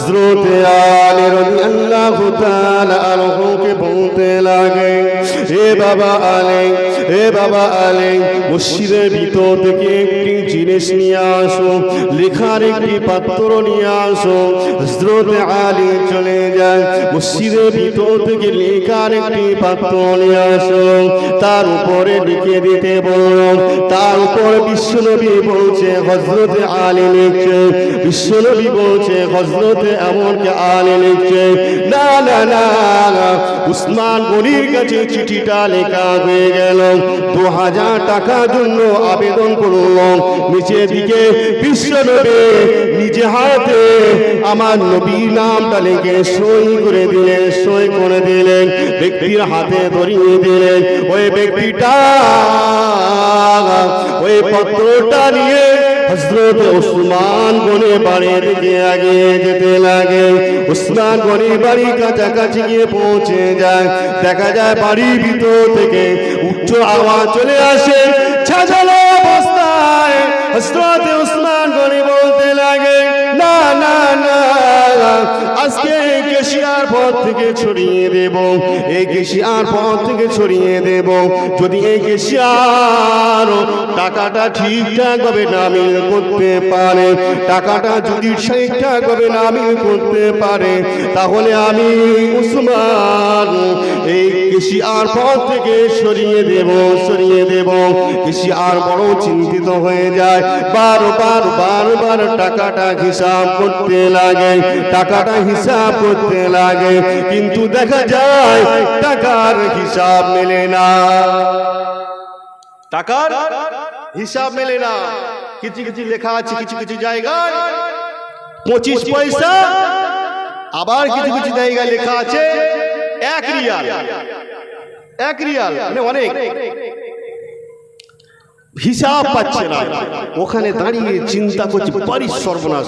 हजरत आली রাদিয়াল্লাহু তাআলা আনহুকে বলতে লাগে, এ বাবা আলী মসজিদের ভিতর থেকে একটি জিনিস নিয়ে আসো, লেখার একটি পাত্র নিয়ে আসো। হযরত আলী চলে যায়, মসজিদের ভিতর থেকে লেখার একটি পাত্র নিয়ে আসো, তার উপরে লিখে দিতে বলল। তার উপর বিশ্বনবী বলছে হযরত আলী লিখছে, বিশ্বনবী বলছে হযরত এমনকি আলী লিখছে। না না না, উসমান গনির কাছে চিঠিটা লেখা হয়ে গেল। 2000 টাকার জন্য আবেদন করল। নিচে দিকে বিশ্বনবী নিজে হাতে আমার নবীর নামটা লিখে সই করে দিলেন, ব্যক্তির হাতে ধরিয়ে দিলেন। ওই ব্যক্তিটা ওই পত্রটা নিয়ে হযরত উসমান গনি বাড়ির দিকে এগিয়ে যেতে লাগে। উসমান গনি বাড়ির কাছাকাছি গিয়ে পৌঁছে যায়, দেখা যায় বাড়ির ভিতর থেকে উচ্চ আওয়াজ চলে আসে। ছাজালো অবস্থায় হযরত উসমান গনি বলতে লাগে, না না না, আজকে এই কেশিয়ার পথ থেকে ছড়িয়ে দেব, এই কেশিয়ার পথ থেকে ছড়িয়ে দেব। যদি এই কেশিয়ার টাকাটা ঠিকঠাক ভাবে নামিল করতে পারে, টাকাটা যদি ঠিকঠাক ভাবে নামিল করতে পারে, তাহলে আমি উসমান এই কেশিয়ার পথ থেকে সরিয়ে দেব। কেশিয়ার বড় চিন্তিত হয়ে যায়, বারবার টাকাটা হিসাব করতে লাগে, কিন্তু দেখা যায় টাকার হিসাব মেলে না, টাকার হিসাব মেলে না। কিছু কিছু লেখা আছে কিছু কিছু জায়গায় 25 পয়সা, আবার কিছু কিছু জায়গায় লেখা আছে 1 রিয়াল। 1 রিয়াল মানে অনেক, হিসাব পাচ্ছে না। ওখানে দাঁড়িয়ে চিন্তা করছে, বাড়ির সর্বনাশ।